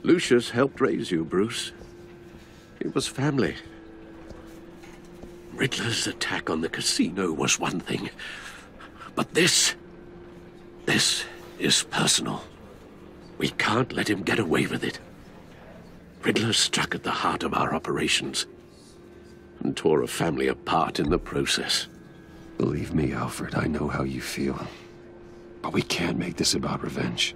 Lucius helped raise you, Bruce. It was family. Riddler's attack on the casino was one thing. But this is personal. We can't let him get away with it. Riddler struck at the heart of our operations and tore a family apart in the process. Believe me, Alfred, I know how you feel. But we can't make this about revenge.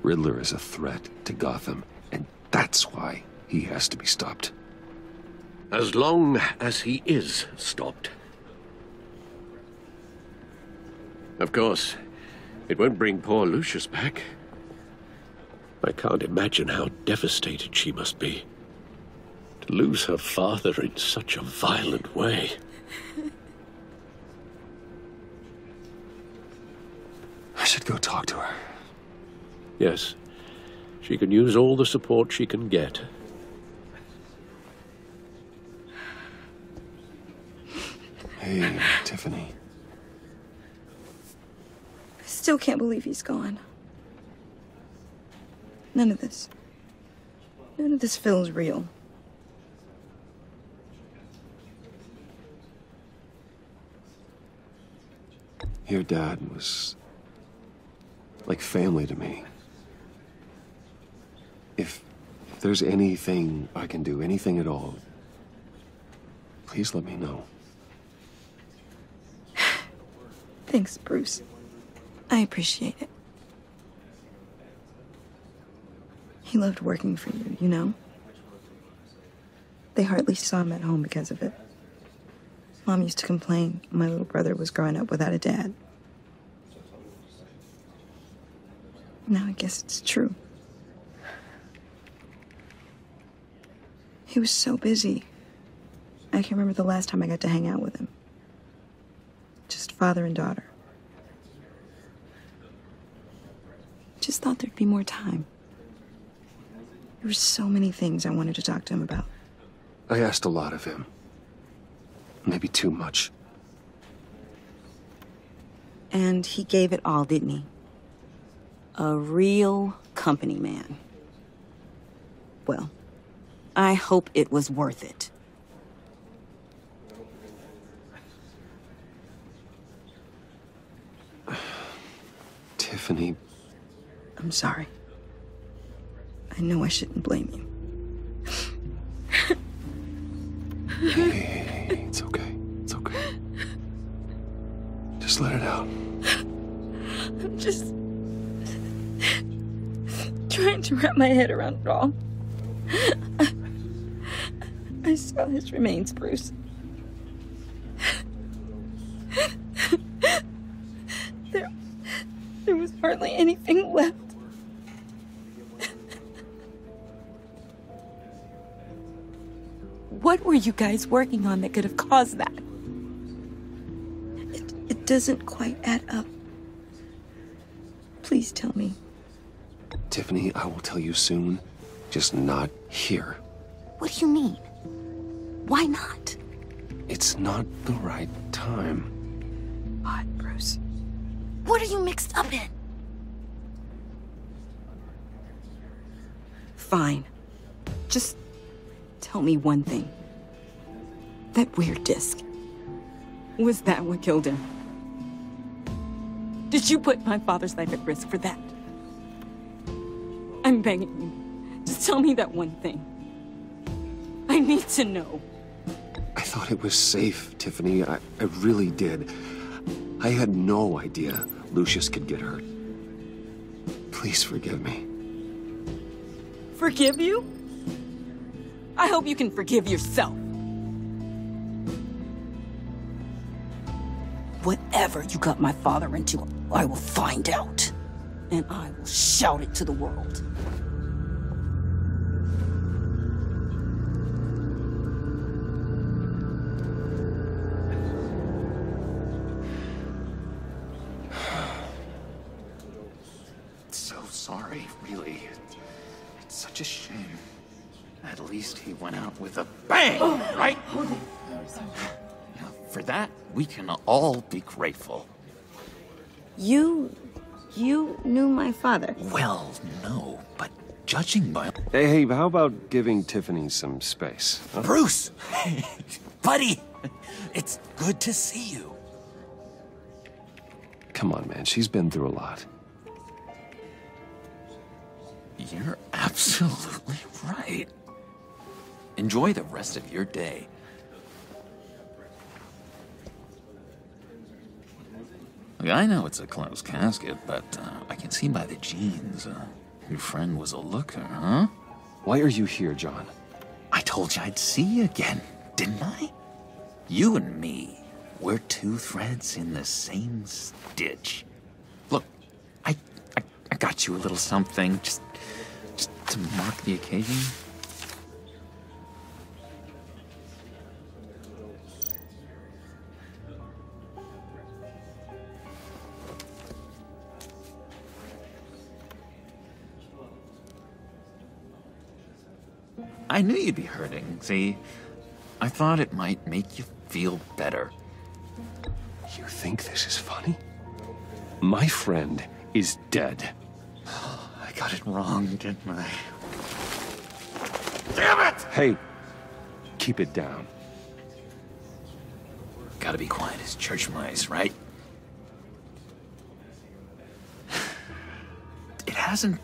Riddler is a threat to Gotham, and that's why he has to be stopped. As long as he is stopped. Of course, it won't bring poor Lucius back. I can't imagine how devastated she must be. To lose her father in such a violent way. I should go talk to her. Yes, she can use all the support she can get. Hey, Tiffany. I still can't believe he's gone. None of this feels real. Your dad was like family to me. If there's anything I can do, anything at all, please let me know. Thanks, Bruce. I appreciate it. He loved working for you, you know? They hardly saw him at home because of it. Mom used to complain my little brother was growing up without a dad. Now I guess it's true. He was so busy. I can't remember the last time I got to hang out with him. Just father and daughter. Just thought there'd be more time. There were so many things I wanted to talk to him about. I asked a lot of him. Maybe too much. And he gave it all, didn't he? A real company man. Well, I hope it was worth it. Tiffany. I'm sorry. I know I shouldn't blame you. Hey, it's okay. It's okay. Just let it out. I'm just trying to wrap my head around it all. I saw his remains, Bruce. There was hardly anything left. What were you guys working on that could have caused that? It doesn't quite add up. Please tell me. Tiffany, I will tell you soon. Just not here. What do you mean? Why not? It's not the right time. What, Bruce? What are you mixed up in? Fine. Just tell me one thing. That weird disc. Was that what killed him? Did you put my father's life at risk for that? I'm begging you. Just tell me that one thing. I need to know. I thought it was safe, Tiffany. I really did. I had no idea Lucius could get hurt. Please forgive me. Forgive you? I hope you can forgive yourself. Whatever you got my father into, I will find out. And I will shout it to the world. So sorry, really. It's such a shame. At least he went out with a bang, right? Now, for that, we can all be grateful. You knew my father? Well, no, but judging by... Hey, how about giving Tiffany some space? Huh? Bruce! Buddy! It's good to see you. Come on, man. She's been through a lot. You're absolutely right. Enjoy the rest of your day. Look, I know it's a closed casket, but I can see by the jeans, your friend was a looker, huh? Why are you here, John? I told you I'd see you again, didn't I? You and me, we're two threads in the same stitch. Look, I got you a little something, just to mark the occasion. I knew you'd be hurting, see? I thought it might make you feel better. You think this is funny? My friend is dead. I got it wrong, didn't I? Damn it! Hey, keep it down. Gotta be quiet as church mice, right? It hasn't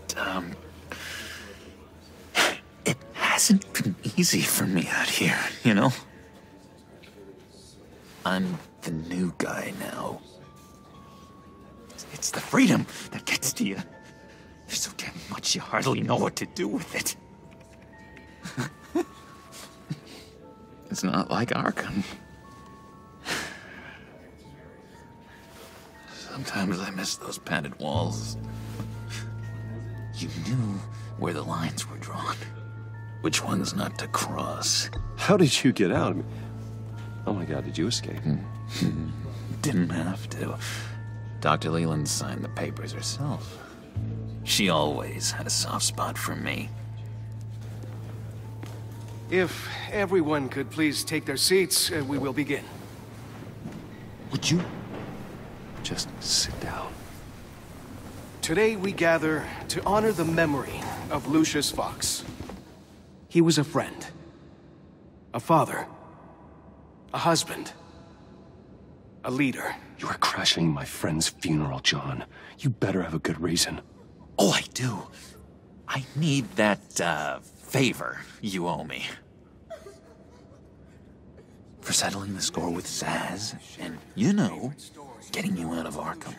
been easy for me out here, you know? I'm the new guy now. It's the freedom that gets to you. There's so damn much you hardly know what to do with it. It's not like Arkham. Sometimes I miss those padded walls. You knew where the lines were drawn. Which ones not to cross. How did you get out? I mean, oh my God, did you escape? Didn't have to. Dr. Leland signed the papers herself. She always had a soft spot for me. If everyone could please take their seats, we will begin. Would you? Just sit down. Today we gather to honor the memory of Lucius Fox. He was a friend, a father, a husband, a leader. You are crashing my friend's funeral, John. You better have a good reason. Oh, I do. I need that, favor you owe me. For settling the score with Zaz, and, you know, getting you out of Arkham.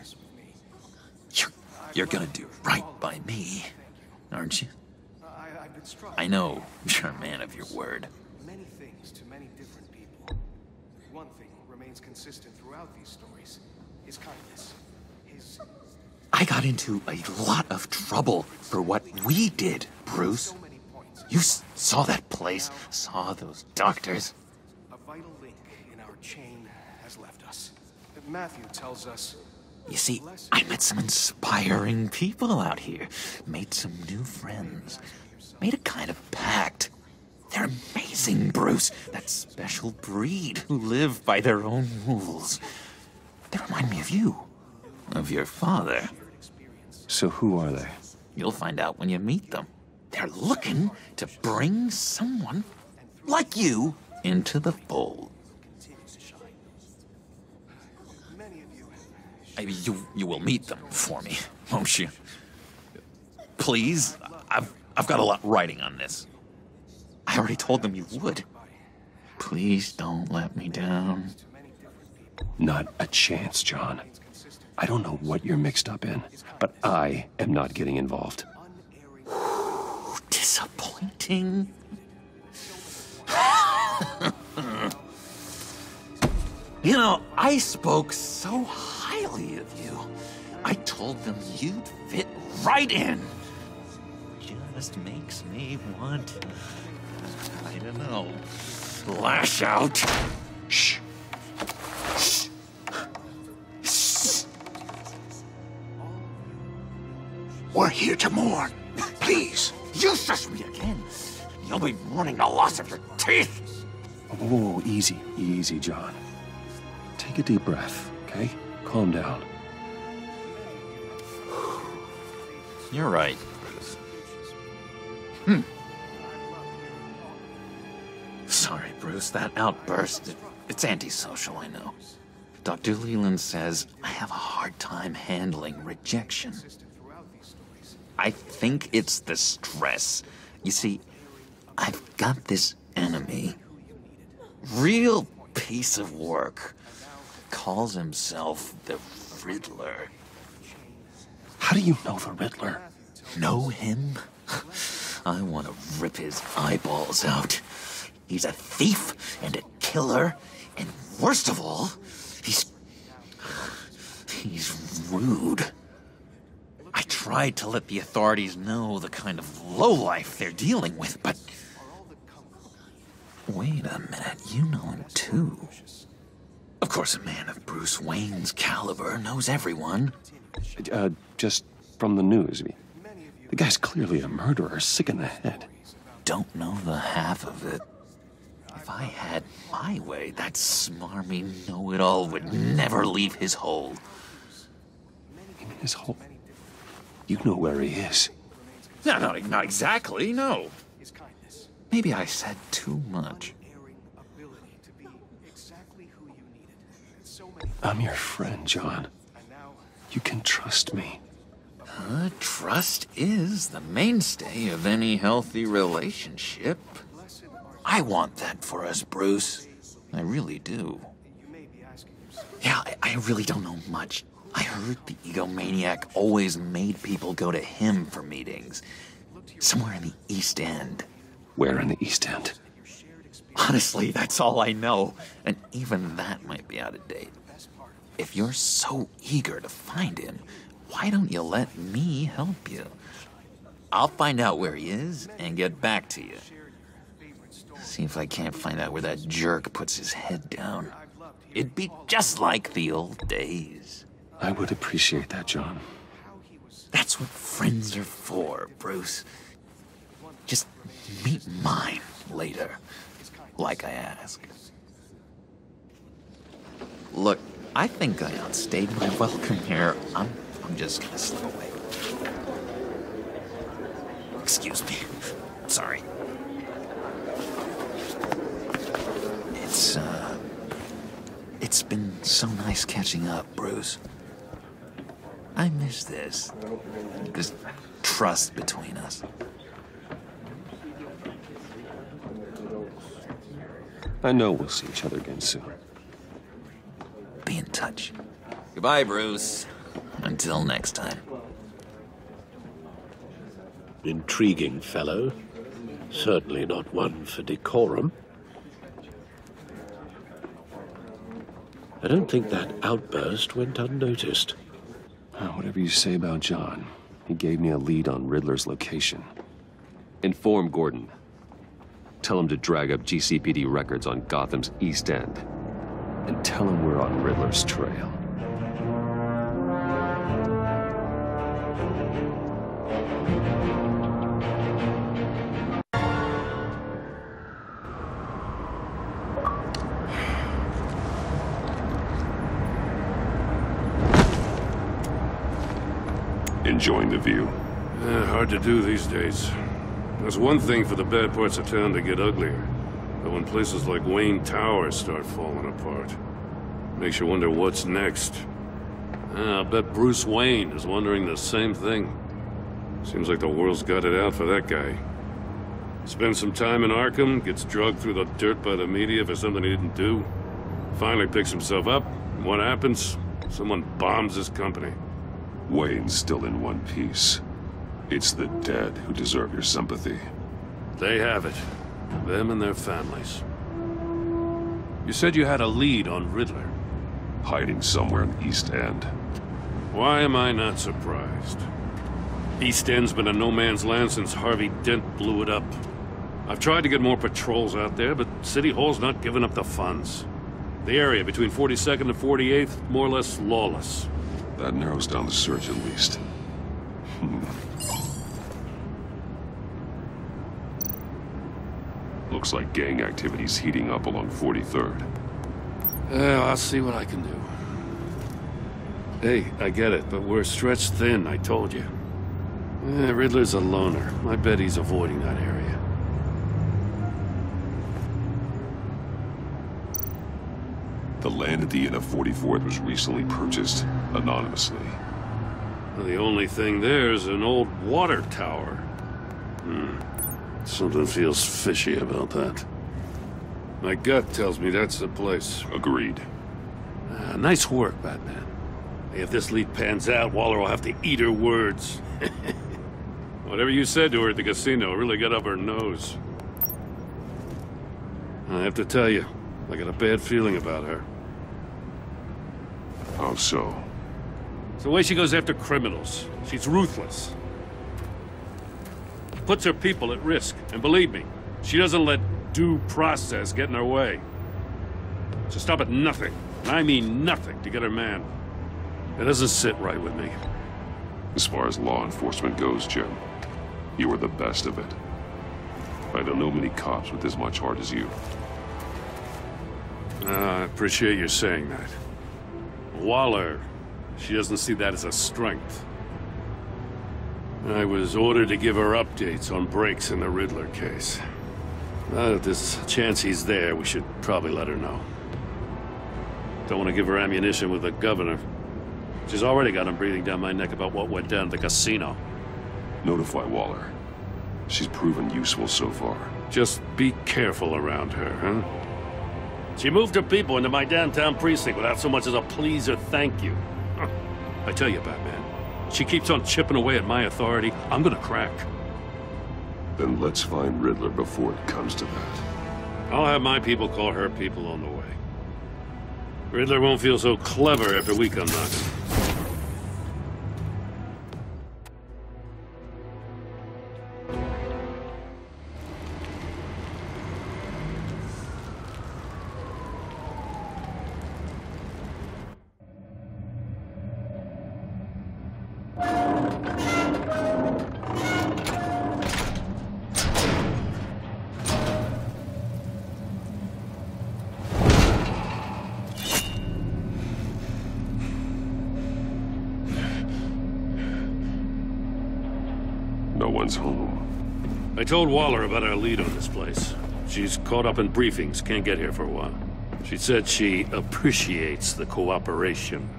You're gonna do right by me, aren't you? I know you're a man of your word. Many things to many different people. One thing remains consistent throughout these stories. His kindness. I got into a lot of trouble for what we did, Bruce. You saw that place, saw those doctors. A vital link in our chain has left us. Matthew tells us... You see, I met some inspiring people out here. Made some new friends. Made a kind of pact. They're amazing, Bruce. That special breed who live by their own rules. They remind me of you. Of your father. So who are they? You'll find out when you meet them. They're looking to bring someone like you into the fold. Maybe you will meet them for me, won't you? Please, I've got a lot writing on this. I already told them you would. Please don't let me down. Not a chance, John. I don't know what you're mixed up in, but I am not getting involved. Disappointing. You know, I spoke so highly of you. I told them you'd fit right in. Just makes me want, I don't know, lash out. Shh. Shh. Shh. We're here to mourn. Please, you shush me again. You'll be mourning the loss of your teeth. Whoa, easy, easy, John. Take a deep breath, okay? Calm down. You're right. Sorry, Bruce, that outburst, it's antisocial, I know. Dr. Leland says I have a hard time handling rejection. I think it's the stress. You see, I've got this enemy. Real piece of work. Calls himself the Riddler. How do you know the Riddler? Know him? I want to rip his eyeballs out. He's a thief and a killer, and worst of all, he's rude. I tried to let the authorities know the kind of lowlife they're dealing with, but... Wait a minute, you know him too. Of course, a man of Bruce Wayne's caliber knows everyone. Just from the news. The guy's clearly a murderer, sick in the head. Don't know the half of it. If I had my way, that smarmy know-it-all would never leave his hole. His hole? You know where he is. No, not exactly, no. Maybe I said too much. I'm your friend, John. You can trust me. Trust is the mainstay of any healthy relationship. I want that for us, Bruce. I really do. Yeah, I really don't know much. I heard the egomaniac always made people go to him for meetings. Somewhere in the East End. Where in the East End? Honestly, that's all I know. And even that might be out of date. If you're so eager to find him, why don't you let me help you? I'll find out where he is and get back to you. See if I can't find out where that jerk puts his head down. It'd be just like the old days. I would appreciate that, John. That's what friends are for, Bruce. Just meet mine later, like I asked. Look, I think I outstayed my welcome here. I'm just gonna slip away. Excuse me. Sorry. It's been so nice catching up, Bruce. I miss this trust between us. I know we'll see each other again soon. Be in touch. Goodbye, Bruce. Until next time. Intriguing fellow. Certainly not one for decorum. I don't think that outburst went unnoticed. Whatever you say about John, he gave me a lead on Riddler's location. Inform Gordon. Tell him to drag up GCPD records on Gotham's East End. And tell him we're on Riddler's trail. Enjoying the view? Hard to do these days. There's one thing for the bad parts of town to get uglier. But when places like Wayne Towers start falling apart, makes you wonder what's next. I'll bet Bruce Wayne is wondering the same thing. Seems like the world's got it out for that guy. Spends some time in Arkham, gets drugged through the dirt by the media for something he didn't do. Finally picks himself up, and what happens? Someone bombs his company. Wayne's still in one piece. It's the dead who deserve your sympathy. They have it. Them and their families. You said you had a lead on Riddler. Hiding somewhere in the East End. Why am I not surprised? East End's been a no-man's land since Harvey Dent blew it up. I've tried to get more patrols out there, but City Hall's not giving up the funds. The area between 42nd and 48th, more or less lawless. That narrows down the search at least. Looks like gang activity's heating up along 43rd. I'll see what I can do. Hey, I get it, but we're stretched thin, I told you. Riddler's a loner. I bet he's avoiding that area. The land at the Inn of 44th was recently purchased anonymously. Well, the only thing there is an old water tower. Something feels fishy about that. My gut tells me that's the place. Agreed. Nice work, Batman. If this lead pans out, Waller will have to eat her words. Whatever you said to her at the casino really got up her nose. I have to tell you, I got a bad feeling about her. How so? It's the way she goes after criminals. She's ruthless. Puts her people at risk. And believe me, she doesn't let due process get in her way. She'll stop at nothing, and I mean nothing, to get her man. It doesn't sit right with me. As far as law enforcement goes, Jim, you are the best of it. I don't know many cops with as much heart as you. I appreciate you saying that. Waller, she doesn't see that as a strength. I was ordered to give her updates on breaks in the Riddler case. If there's a chance he's there, we should probably let her know. Don't want to give her ammunition with the governor. She's already got him breathing down my neck about what went down at the casino. Notify Waller. She's proven useful so far. Just be careful around her, huh? She moved her people into my downtown precinct without so much as a please or thank you. I tell you, Batman, she keeps on chipping away at my authority, I'm gonna crack. Then let's find Riddler before it comes to that. I'll have my people call her people on the way. Riddler won't feel so clever after we come knocking. No one's home. I told Waller about our lead on this place. She's caught up in briefings, can't get here for a while. She said she appreciates the cooperation.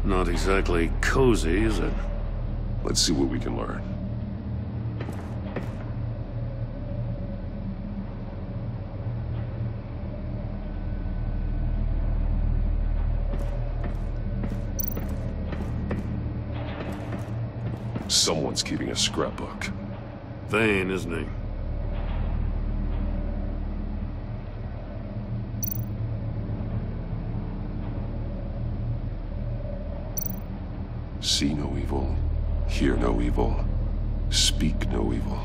Not exactly cozy, is it? Let's see what we can learn. Someone's keeping a scrapbook. Vain, isn't he? See no evil, hear no evil, speak no evil.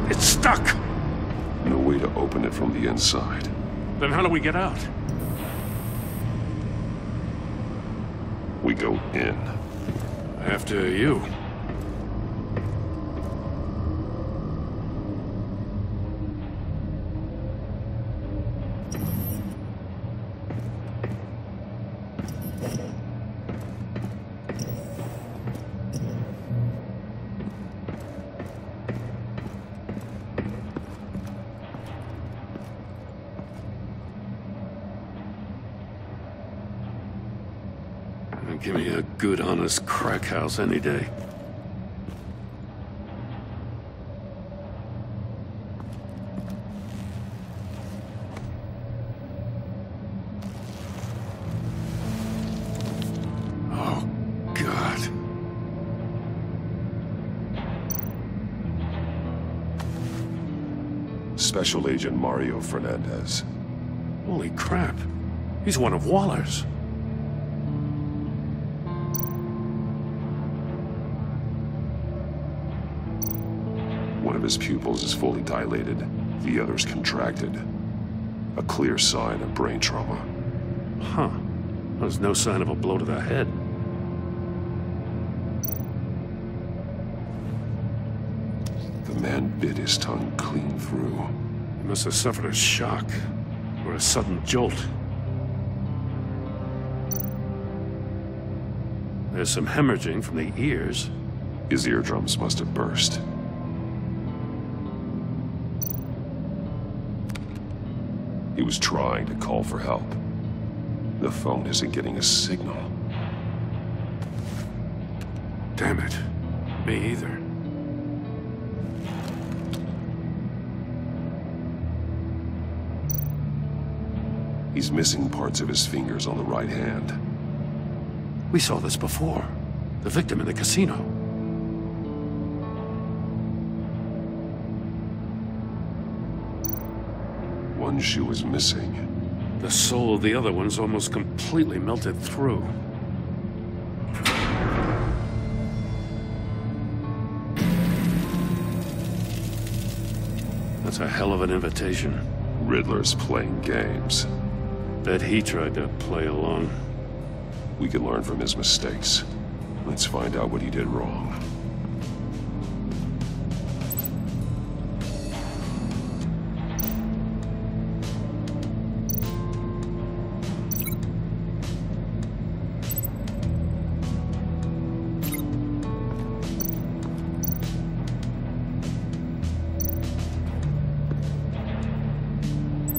It's stuck! No way to open it from the inside. Then how do we get out? We go in. After you. Give me a good, honest crack house any day. Oh, God. Special Agent Mario Fernandez. Holy crap. He's one of Waller's. One of his pupils is fully dilated, the other's contracted. A clear sign of brain trauma. Huh. There's no sign of a blow to the head. man bit his tongue clean through. He must have suffered a shock, or a sudden jolt. There's some hemorrhaging from the ears. His eardrums must have burst. He was trying to call for help. The phone isn't getting a signal. Damn it. Me either. He's missing parts of his fingers on the right hand. We saw this before. The victim in the casino. One shoe is missing. The sole of the other one's almost completely melted through. That's a hell of an invitation. Riddler's playing games. Bet he tried to play along. We can learn from his mistakes. Let's find out what he did wrong.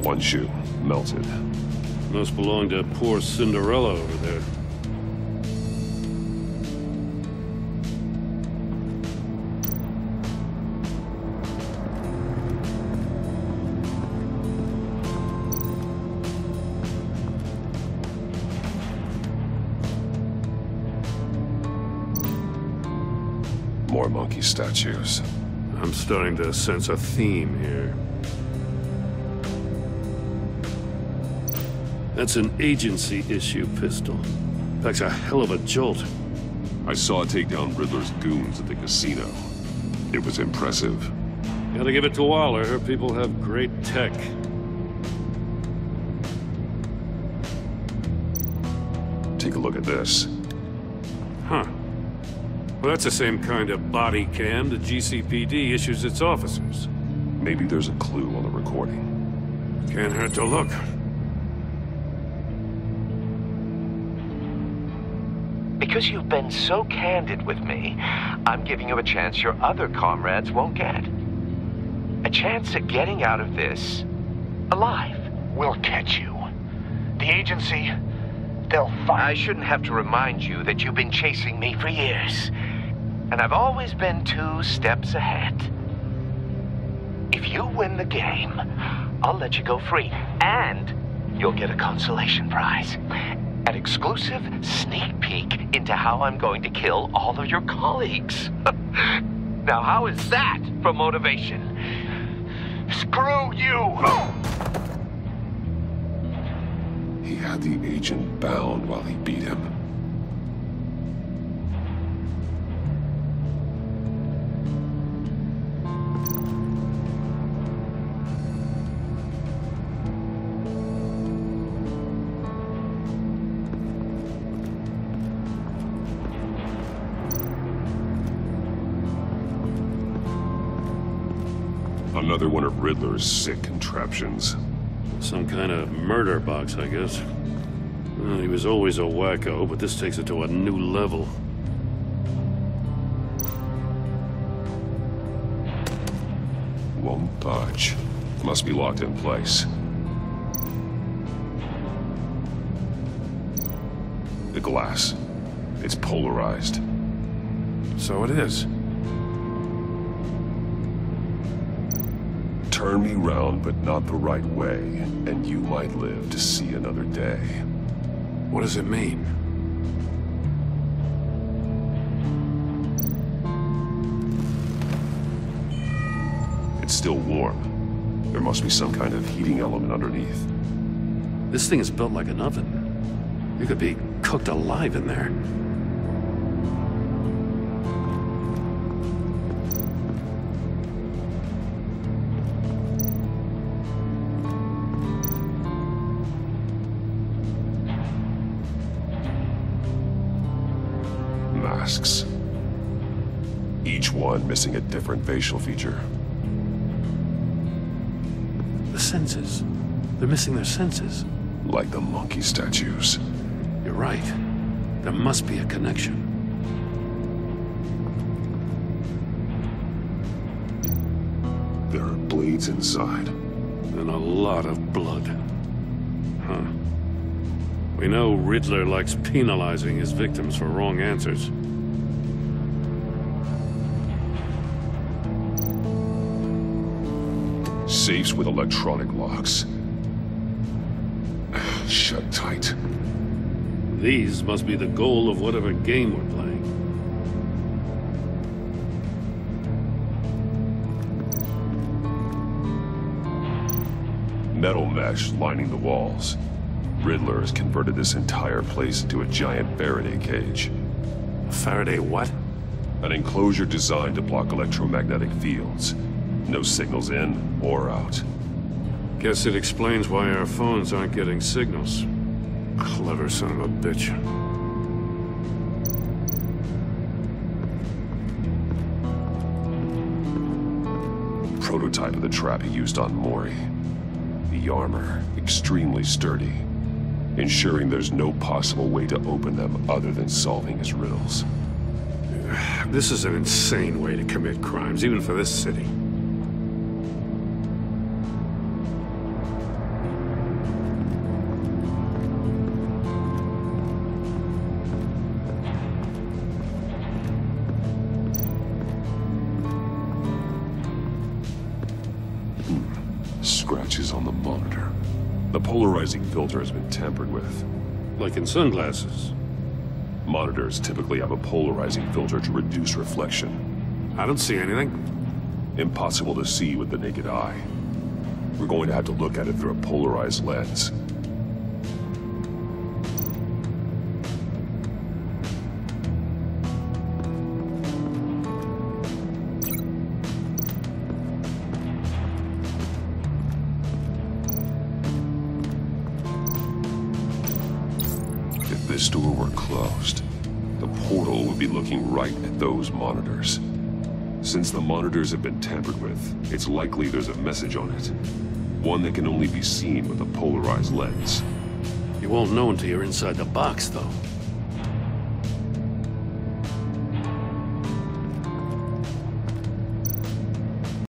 One shoe, melted. Must belong to poor Cinderella over there. More monkey statues. I'm starting to sense a theme here. That's an agency-issue pistol. Packs a hell of a jolt. I saw it take down Riddler's goons at the casino. It was impressive. Gotta give it to Waller. Her people have great tech. Take a look at this. Huh. Well, that's the same kind of body cam the GCPD issues its officers. Maybe there's a clue on the recording. Can't hurt to look. Because you've been so candid with me, I'm giving you a chance your other comrades won't get. A chance at getting out of this alive. We'll catch you. The agency, they'll find... I shouldn't have to remind you that you've been chasing me for years. And I've always been 2 steps ahead. If you win the game, I'll let you go free. And you'll get a consolation prize. An exclusive sneak peek into how I'm going to kill all of your colleagues. Now, how is that for motivation? Screw you! He had the agent bound while he beat him. Another one of Riddler's sick contraptions. Some kind of murder box, I guess. Well, he was always a wacko, but this takes it to a new level. Won't budge. Must be locked in place. The glass. It's polarized. So it is. Turn me round, but not the right way, and you might live to see another day. What does it mean? It's still warm. There must be some kind of heating element underneath. This thing is built like an oven. You could be cooked alive in there. Masks. Each each one missing a different facial feature. The senses. They're missing their senses. Like the monkey statues. You're right. There must be a connection. There are blades inside. And a lot of blood. Huh. We know Riddler likes penalizing his victims for wrong answers. Safes with electronic locks. Shut tight. These must be the goal of whatever game we're playing. Metal mesh lining the walls. Riddler has converted this entire place into a giant Faraday cage. Faraday what? An enclosure designed to block electromagnetic fields. No signals in or out. Guess it explains why our phones aren't getting signals. Clever son of a bitch. Prototype of the trap he used on Mori. The armor, extremely sturdy, ensuring there's no possible way to open them other than solving his riddles. This is an insane way to commit crimes, even for this city. Scratches on the monitor. The polarizing filter has been tampered with. Like in sunglasses. Monitors typically have a polarizing filter to reduce reflection. I don't see anything. Impossible to see with the naked eye. We're going to have to look at it through a polarized lens. If this door were closed, the portal would be looking right at those monitors. Since the monitors have been tampered with, it's likely there's a message on it. One that can only be seen with a polarized lens. You won't know until you're inside the box, though.